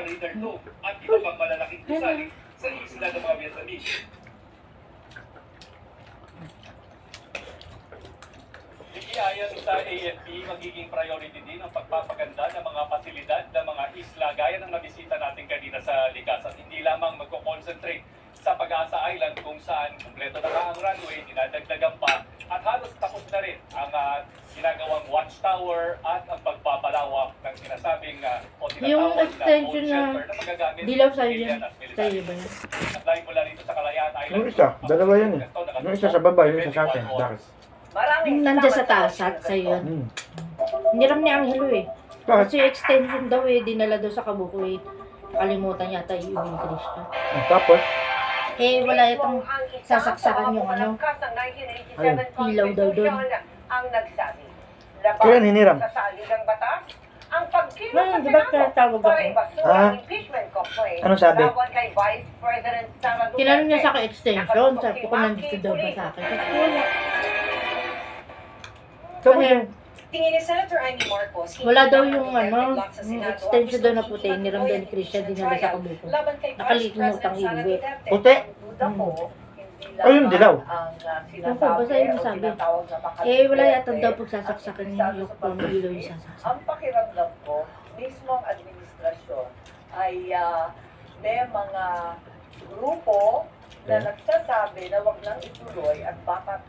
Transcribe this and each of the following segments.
Raider 2 at iba pang malalaking gusali sa isla ng mga Vietnamese. Ayon sa AFP, magiging priority din ang pagpapaganda ng mga pasilidad ng mga isla gaya ng nabisita natin kanina sa Likas at hindi lamang magko-concentrate sa Pag-asa Island kung saan kumpleto na ang runway, dinadagdagan pa at halos tapos na rin ang ginagawang watchtower at ang pagpapalawak ng sinasabing o tinatawag Yung na extension old na shelter na magagamit dilaw ng sa'yo civilian yan. at military. Sa'yo ba yan? At dahil mula rito sa Kalayaan Island, Yung isa, dalawa yan eh. Yung isa sa baba, yung isa sa akin. Bakit? Yung nandiyan sa taas at sa'yo yan. Hiniram ni Angelo eh. Kasi extension daw eh, dinala daw sa Kabukoy. Kalimutan yata yung ni Cristo. Tapos, Eh, wala itong sasaksakan yung ano. Ilaw daw doon. Ang nagsabi. kailan hiniram? Sa saligang batas, ang pagkilos Ngayon, di ba tawag ako? Ah. impeachment complaint Anong sabi? laban kay Vice President Sara Duterte. Tinanong niya sa akin extension. Sabi ko nandito daw ba sa akin. Kasi wala. Sabi Kasi Tingin ni Senator Amy Marcos, hindi wala daw lamang yung ang ano, block sa yung Senado extension ang daw na gusto puti, ituloy niram daw ni ang Christian, impeachment dinala sa trial Kabuko. laban kay Vice Nakalimutang President Sara iuwi. Duterte. Puti? Duda ko, hindi Ay, yung dilaw. ang Yung po, basta yun o ang sabi. tinatawag na bakal Eh, wala yata Duterte daw pagsasaksakan ang niya isa yung sa kung ilaw yung sasaksak. Ang pakiramdam ko, mismo ang administrasyon ay may mga grupo na nagsasabi na wag nang ituloy at baka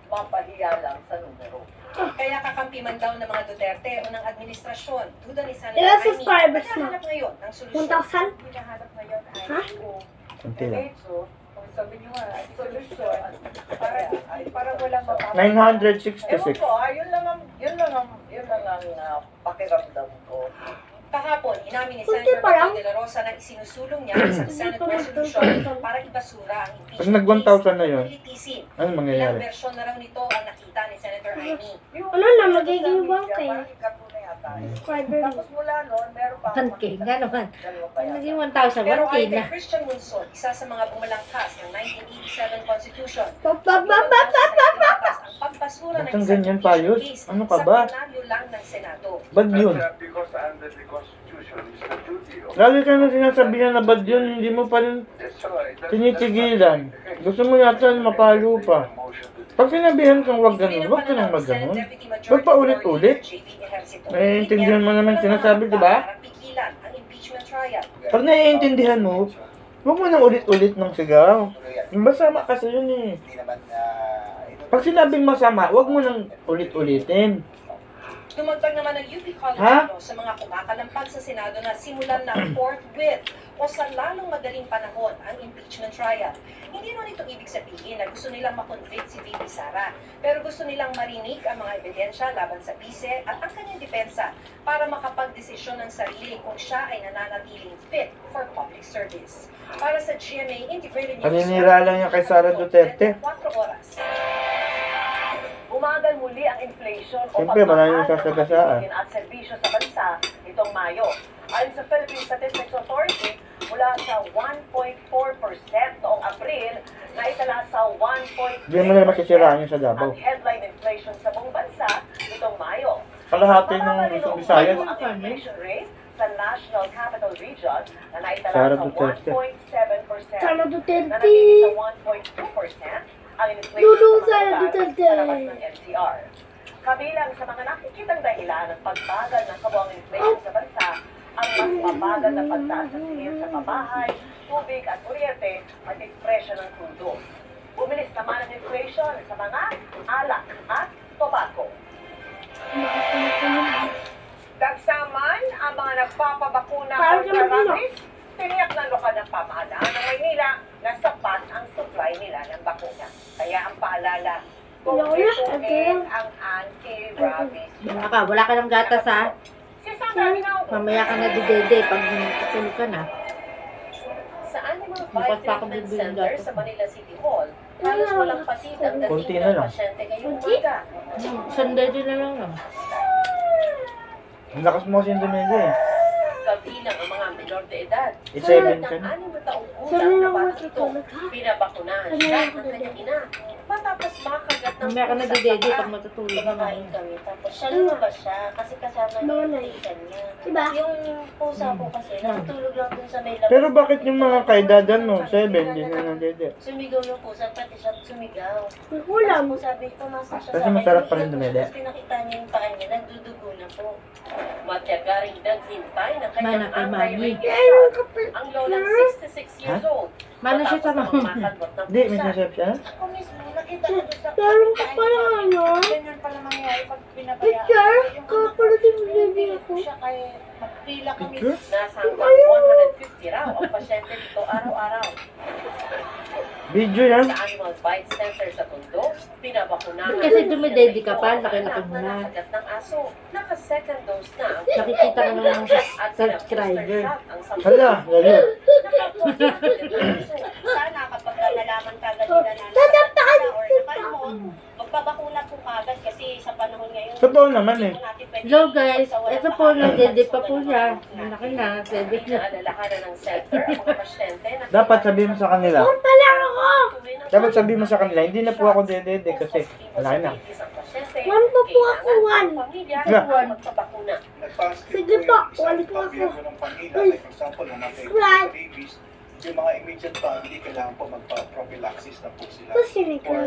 mapahiya lang sa numero. Kaya kakampi man daw ng mga Duterte o ng administrasyon. Duda ni Senator Ilan Amy. subscribers mo? Hinahanap ngayon ng solusyon. 1,000? Hinahanap ngayon ay Ha? Kunti lang. diretso, kung sabi nyo nga, ay solusyon, para walang mapapagod. 966. Ewan ko, yun lang ang pakiramdam ko. Kahapon, inamin ni Kunti Senator pa lang. Bato de la Rosa na isinusulong niya ang isang Senate resolution para ibasura ang impeachment Pag nag 1,000 na yun, Litisin. ano Ilang mangyayari? bersyon na raw nito ang nakita ni Senator Amy. Ano na, magiging 1K. Parang ikato na yata. Subscriber. Tapos mula noon, meron pa 1K nga naman. dalawa pa Pag yata. naging 1,000, Pero 1K ayon na. kay Christian Munson, isa sa mga bumalangkas ng 1987 Constitution, ang pagbasura ng Ba't ang isang ganyan, impeachment Payos? case Ano ka ba? sa plenaryo lang ng Senado. Bad yun. Because under the Constitution is the duty of... Lagi ka na sinasabihan na bad yun, hindi mo pa rin That's right. tinitigilan. Gusto mo yata mapalo pa. Pag sinabihan kang wag ganun, wag ka nang mag-ganun. Wag pa ulit-ulit. Naiintindihan mo naman sinasabi, di ba? Para pigilan ang impeachment trial. Pag naiintindihan mo, wag mo nang ulit-ulit ng sigaw. Masama kasi yun eh. Pag sinabing masama, wag mo nang ulit-ulitin. Dumagdag naman ang UP Ha? Colorado sa mga kumakalampag sa Senado na simulan na forthwith o sa lalong madaling panahon ang impeachment trial. Hindi nun ito ibig sabihin na gusto nilang makonvict si VP Sara, pero gusto nilang marinig ang mga ebidensya laban sa bise at ang kanyang depensa para makapagdesisyon ng sarili kung siya ay nananatiling fit for public service. Para sa GMA Integrated News, Paninira lang yan kay Sara Duterte. 4 oras. Umagal muli ang inflation o Siyempre, maraming pagmamahal ng mga sasagasaan. bilihin at serbisyo sa bansa nitong Mayo. Ayon sa Philippine Statistics Authority, mula sa 1.4% noong Abril, naitala sa 1.3% Hindi mo na masisiraan yun sa Davao. ang headline inflation sa buong bansa nitong Mayo. Kalahati ng Mababa rin Luzon, noong Visayas. Mayo ang inflation rate sa National Capital Region na naitala Sara sa Duterte. 1.7%. Sara Duterte. Nanatili sa 1.2% ang inflation Lulu sa Sara mga lugar Duterte. sa labas ng NCR. Kabilang sa mga nakikitang dahilan ng pagbagal ng kabuang inflation sa bansa, ang mas mabagal na pagtaas ng bilihin sa pabahay, tubig at kuryente at presyo ng krudo. Bumilis naman ang inflation sa mga alak at tobacco. Dagsaman ang mga nagpapabakuna Parang kontra naman yun, rabies, tiniyak ng lokal ng pamahalaan ng Maynila na sapat ang supply nila ng bakuna. Kaya ang paalala, kung ituin ang anti-rabies. Wala ka ng gatas ha. Si Sandra Minaw, Mamaya ka na didede pag natulog ka na. Sa Animal Bukas Bite pa ako Treatment bibili ng Center gato. sa Manila City Hall, halos walang patid ang Konti dating na ng lang. pasyente ngayong umaga. Sunday din na lang. Ang lakas mo kasi yung dumede eh. Kabilang ang mga minor de edad. I-7 Ng ka na. 6 na taong Saan gulang na lang bata ito. matutulog, ha? Pinabakunahan Ano siya lang ng ako kanyang ina. Matapos makagat ng Mamaya ka pusa nadidede sa pag paa. matutulog na Kumakain kami. Tapos siya lumabas siya kasi kasama niya yung Nanay. pinsan niya. Diba? Yung pusa ko kasi natutulog lang dun sa may labas. Pero bakit yung mga kaidadan mo, 7, di na nadede? Sumigaw yung pusa, pati siya sumigaw. May ulam. Tapos sabi, pumasok siya Kasi sa akin. masarap pa rin dumede. Tapos pinakita niya yung paa niya, nagdudugo na po. Matyaga rin naghintay ng kanyang Mana kay Mami. anti-rabies shot. Ang lolang 66 years old. Mano siya sa Matapos mama. ang makadbot ng Di, may pusa. sasab siya? Ako mismo, nakita ko doon sa Meron ka pala ano? Ganyan pala mangyayari pag pinabayaan. Picture? Yung Kapalating baby ako. siya kaya magpila kami. Picture? Nasa hanggang 150 raw ang pasyente dito araw-araw. Video yan. Sa Animal Bite Center sa Tondo, pinabakunahan. Kasi dumidede ka pa, laki-laki mo na. Nakagat ng aso. Naka-second dose na ang Nakikita ka ng mga at subscriber. pinaka-booster shot ang 10 Hala, lalo. Naka-14 ang aso. Sana kapag nalaman kagad nila na nakakita or nakalimot, magpabakuna po kagad kasi sa panahon ngayon. Totoo naman eh. Hello guys, ito po, nadede pa po siya. Malaki na, 7 na. Pinaalalahanan ng center ang mga pasyente na Dapat sabihin mo sa kanila. Pala ako! Dapat sabihin mo sa kanila, hindi na po ako dedede kasi malaki na. One pa po ako, one. Yeah. Magpabakuna. Sige po, wali po ako. Right. Yung mga immediate family, kailangan po magpa-prophylaxis na po sila Tapos yun for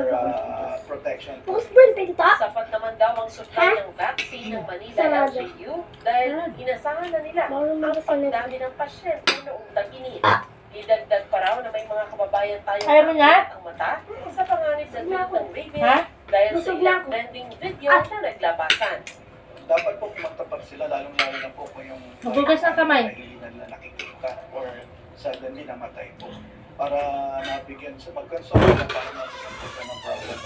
protection. Tapos printing to? Sapat naman daw ang supply ng vaccine ng Manila Sarado. LGU dahil inasahan na nila Bawal ang magasanit. pagdami ng pasyente noong tag-init. Idagdag pa raw na may mga kababayan tayong Ayaw mo na? ang mata sa panganib ng Ha? rabies dahil sa Busog na ilang ako. trending video na naglabasan. Dapat po magtapat sila, lalong-lalo na po kung yung Magugas ng kamay. nahilinan na nakikita or suddenly namatay po. Para mabigyan sa mag-consult na para mabigyan po siya ng problem.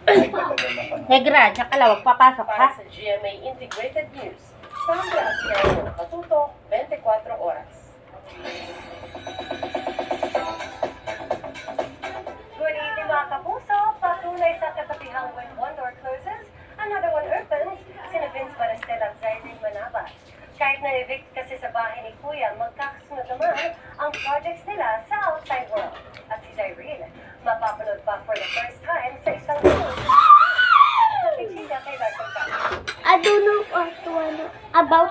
Ay, matagal na panahon. Negra, tsaka lawag, papasok ha? Para sa GMA Integrated News, Sandra Asiano, nakatutok 24 oras. Good evening mga kapuso. Patunay sa kasabihang when one door closes, another one opens. Sina Vince Marastel at Zyrene Manabas. Kahit na-evict kasi sa bahay ni Kuya, magkakasunod naman ang projects nila sa outside world. At si Zyrene, mapapanood pa for the first time sa isang show. Nakiksika kay Dr. Kat. I don't know what to ano about